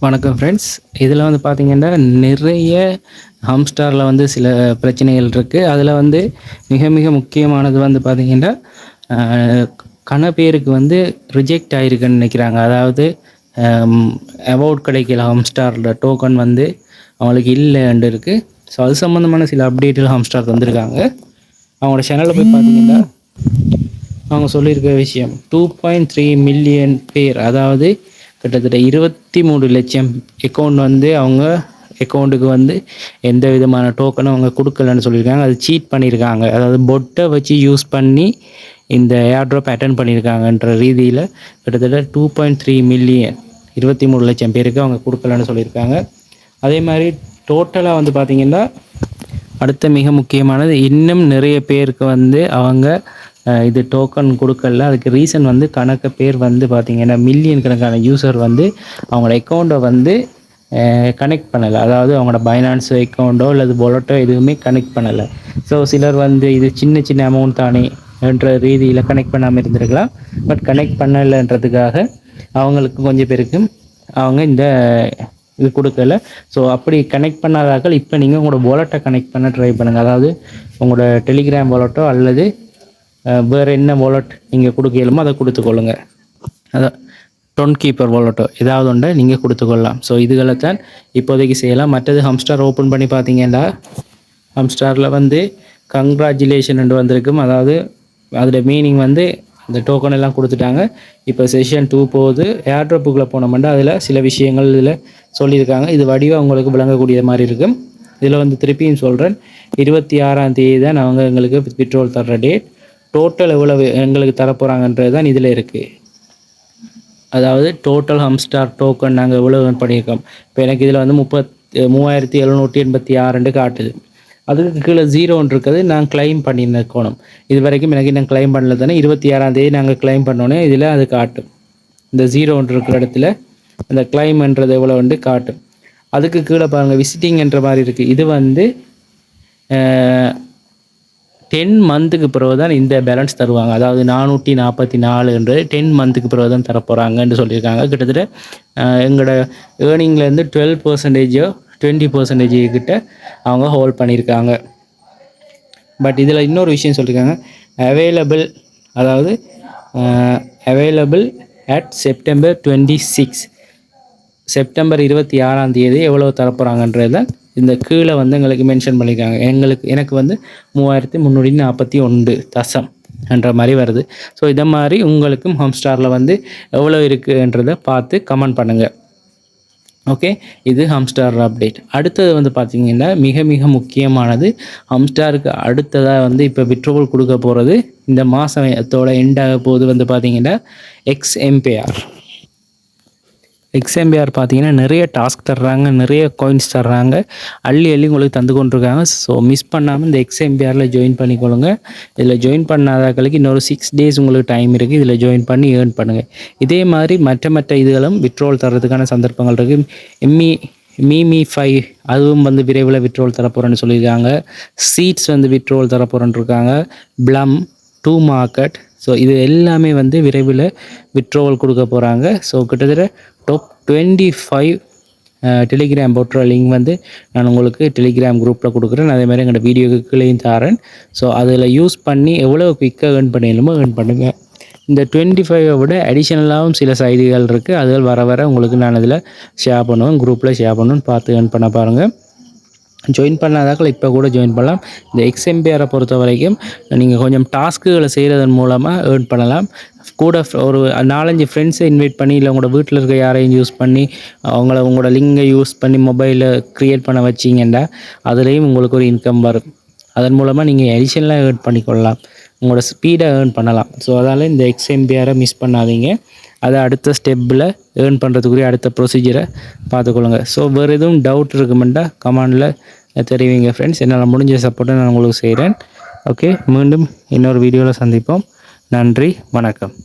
வணக்கம் ஃப்ரெண்ட்ஸ். இதில் வந்து பார்த்திங்கன்னா நிறைய ஹாம்ஸ்டாரில் வந்து சில பிரச்சனைகள் இருக்குது. அதில் வந்து மிக மிக முக்கியமானது வந்து பார்த்திங்கன்னா கன பேருக்கு வந்து ரிஜெக்ட் ஆகிருக்குன்னு நினைக்கிறாங்க. அதாவது அவார்ட் கிடைக்கல, ஹாம்ஸ்டாரில் டோக்கன் வந்து அவங்களுக்கு இல்லைன்னு இருக்குது. ஸோ அது சம்மந்தமான சில அப்டேட்டில் ஹாம்ஸ்டார் வந்திருக்காங்க. அவங்களோட சேனலில் போய் பார்த்தீங்கன்னா அவங்க சொல்லியிருக்க விஷயம் 2.3 மில்லியன் பேர், அதாவது கிட்டத்தட்ட 23 லட்சம் அக்கௌண்ட் வந்து அவங்க அக்கௌண்ட்டுக்கு வந்து எந்த விதமான டோக்கனும் அவங்க கொடுக்கலன்னு சொல்லியிருக்காங்க. அது சீட் பண்ணியிருக்காங்க. அதாவது பொட்டை வச்சு யூஸ் பண்ணி இந்த ஏர்ட்ராப் அட்டன் பண்ணியிருக்காங்கன்ற ரீதியில் கிட்டத்தட்ட 2.3 மில்லியன் 23 லட்சம் பேருக்கு அவங்க கொடுக்கலன்னு சொல்லியிருக்காங்க. அதே மாதிரி டோட்டலாக வந்து பார்த்திங்கன்னா அடுத்த மிக முக்கியமானது, இன்னும் நிறைய பேருக்கு வந்து அவங்க இது டோக்கன் கொடுக்கல. அதுக்கு ரீசன் வந்து கணக்கு பேர் வந்து பார்த்திங்கன்னா மில்லியன் கணக்கான யூசர் வந்து அவங்களோட அக்கௌண்ட்டை வந்து கனெக்ட் பண்ணலை. அதாவது அவங்களோட பைனான்ஸ் அக்கௌண்ட்டோ அல்லது பொலட்டோ எதுவுமே கனெக்ட் பண்ணலை. ஸோ சிலர் வந்து இது சின்ன சின்ன அமௌண்ட் தானே என்ற ரீதியில் கனெக்ட் பண்ணாமல் இருந்திருக்கலாம். பட் கனெக்ட் பண்ணலைன்றதுக்காக அவங்களுக்கு கொஞ்சம் பேருக்கு அவங்க இந்த இது கொடுக்கல. ஸோ அப்படி கனெக்ட் பண்ணாதாக்கள் இப்போ நீங்கள் உங்களோட வாலெட்டை கனெக்ட் பண்ண ட்ரை பண்ணுங்கள். அதாவது உங்களோட டெலிகிராம் வாலெட்டோ அல்லது வேறு என்ன வாலெட் நீங்கள் கொடுக்கலுமோ அதை கொடுத்துக்கொள்ளுங்க. அதான் டொன் கீப்பர் வாலெட்டோ ஏதாவது ஒன்றை நீங்கள் கொடுத்துக்கொள்ளலாம். ஸோ இதுகளை தான் இப்போதைக்கு செய்யலாம். மற்றது ஹாம்ஸ்டார் ஓப்பன் பண்ணி பார்த்தீங்கன்னா ஹாம்ஸ்டாரில் வந்து கங்க்ராச்சுலேஷன் என்று வந்திருக்கும். அதாவது அதோட மீனிங் வந்து அந்த டோக்கன் எல்லாம் கொடுத்துட்டாங்க. இப்போ செஷன் 2 போகுது. ஏர்ட்ராப்புக்குள்ளே போனோம்னா அதில் சில விஷயங்கள் இதில் சொல்லியிருக்காங்க. இது வடிவாக உங்களுக்கு விளங்கக்கூடிய மாதிரி இருக்கும். இதில் வந்து திருப்பியும் சொல்கிறேன், 26ஆம் தேதி தான் அவங்க எங்களுக்கு விட்ரோல் தர்ற டேட். டோட்டல் எவ்வளவு எங்களுக்கு தரப்போகிறாங்கன்றது தான் இதில் இருக்குது. அதாவது டோட்டல் ஹாம்ஸ்டார் டோக்கன் நாங்கள் எவ்வளோ பண்ணியிருக்கோம். இப்போ எனக்கு இதில் வந்து 3786 காட்டுது. அதுக்கு கீழே 0 இருக்குது. நான் கிளைம் பண்ணியிருக்கணும். இது வரைக்கும் எனக்கு நான் கிளைம் பண்ணல தானே. 26ஆம் தேதி நாங்கள் கிளைம் பண்ணோன்னே இதில் அது காட்டும். இந்த 0 இருக்கிற இடத்துல அந்த கிளைம்ன்றது எவ்வளோ காட்டும். அதுக்கு கீழே பாருங்கள், விசிட்டிங் என்ற மாதிரி இருக்குது. இது வந்து 10 மந்த்துக்கு பிறகு தான் இந்த பேலன்ஸ் தருவாங்க. அதாவது 444 10 மந்த்துக்கு பிறகு தான் தரப்போகிறாங்கன்னு சொல்லியிருக்காங்க. கிட்டத்தட்ட எங்களோட ஏர்னிங்லேருந்து 12% 20% கிட்ட அவங்க ஹோல்ட் பண்ணியிருக்காங்க. பட் இதில் இன்னொரு விஷயம் சொல்லியிருக்காங்க, அவைலபிள், அதாவது அவைலபிள் அட் செப்டம்பர் 26, செப்டம்பர் 26ஆம் தேதி எவ்வளோ தரப்போகிறாங்கன்றது தான் இந்த கீழே வந்து எங்களுக்கு மென்ஷன் பண்ணியிருக்காங்க. எனக்கு வந்து 3341 என்ற மாதிரி வருது. ஸோ இதை மாதிரி உங்களுக்கும் ஹாம்ஸ்டாரில் வந்து எவ்வளோ இருக்குன்றதை பார்த்து கமெண்ட் பண்ணுங்கள். ஓகே, இது ஹாம்ஸ்டார் அப்டேட். அடுத்தது வந்து பார்த்திங்கன்னா மிக மிக முக்கியமானது, ஹாம்ஸ்டாருக்கு அடுத்ததாக வந்து இப்போ விட்ரோவல் கொடுக்க போகிறது இந்த மாதத்தோட எண்டாக போது வந்து பார்த்திங்கன்னா எக்ஸ்எம்பிஆர் பார்த்திங்கன்னா நிறைய டாஸ்க் தர்றாங்க, நிறைய காயின்ஸ் தர்றாங்க, அள்ளி உங்களுக்கு தந்து கொண்டிருக்காங்க. ஸோ மிஸ் பண்ணாமல் இந்த எக்ஸ்எம்பிஆரில் ஜாயின் பண்ணிக்கொள்ளுங்க. இதில் ஜாயின் பண்ணாதாக்களுக்கு இன்னொரு 6 டேஸ் உங்களுக்கு டைம் இருக்குது. இதில் ஜாயின் பண்ணி ஏர்ன் பண்ணுங்கள். இதே மாதிரி மற்ற இதுகளும் விட்ரோல் தர்றதுக்கான சந்தர்ப்பங்கள் இருக்குது. மீமி 5 அதுவும் வந்து விரைவில் விட்ரோல் தரப்போகிறேன்னு சொல்லியிருக்காங்க. சீட்ஸ் வந்து விட்ரோல் தரப்போகிறேன்னு இருக்காங்க. Plum 2 market. ஸோ இது எல்லாமே வந்து விரைவில் விட்ரோவல் கொடுக்க போகிறாங்க. ஸோ கிட்டத்தட்ட டாப் 25 டெலிகிராம் போட்டுற லிங்க் வந்து நான் உங்களுக்கு டெலிகிராம் குரூப்பில் கொடுக்குறேன். அதே மாதிரி எங்களோட வீடியோக்கு கீழேயும் தரேன். ஸோ அதில் யூஸ் பண்ணி எவ்வளோ குயிக்காக ஏர்ன் பண்ணிடணுமோ ஏர்ன் பண்ணுங்கள். இந்த 25 விட அடிஷ்னலாகவும் சில செய்திகள் இருக்குது. அதில் வர உங்களுக்கு நான் அதில் ஷேர் பண்ணுவேன், குரூப்பில் ஷேர் பண்ணுவேன். பார்த்து ஏர்ன் பண்ண பாருங்கள். ஜாயின் பண்ணாதாக்கள் இப்போ கூட ஜாயின் பண்ணலாம். இந்த எக்ஸ்எம்பிஆரை பொறுத்த வரைக்கும் நீங்கள் கொஞ்சம் டாஸ்க்குகளை செய்கிறதன் மூலமாக ஏர்ன் பண்ணலாம். கூட ஒரு 4-5 ஃப்ரெண்ட்ஸை இன்வைட் பண்ணி, இல்லை உங்களோட வீட்டில் இருக்க யாரையும் யூஸ் பண்ணி உங்களோட லிங்கை யூஸ் பண்ணி மொபைலில் க்ரியேட் பண்ண வச்சிங்கன்னா அதுலேயும் உங்களுக்கு ஒரு இன்கம் வரும். அதன் மூலமாக நீங்கள் அடிஷனலாக ஏர்ன் பண்ணிக்கொள்ளலாம், உங்களோட ஸ்பீடை ஏர்ன் பண்ணலாம். ஸோ அதால் இந்த எக்ஸ்எம்பிஆரை மிஸ் பண்ணாதீங்க. அதை அடுத்த ஸ்டெப்பில் ஏர்ன் பண்ணுறதுக்குரிய அடுத்த ப்ரொசீஜரை பார்த்துக்கொள்ளுங்க. ஸோ வேறு எதுவும் டவுட் இருக்குமெண்டா கமெண்டில் தெரிவிங்க ஃப்ரெண்ட்ஸ். என்னால் முடிஞ்ச சப்போர்ட்டை நான் உங்களுக்கு செய்கிறேன். ஓகே, மீண்டும் இன்னொரு வீடியோவில் சந்திப்போம். நன்றி, வணக்கம்.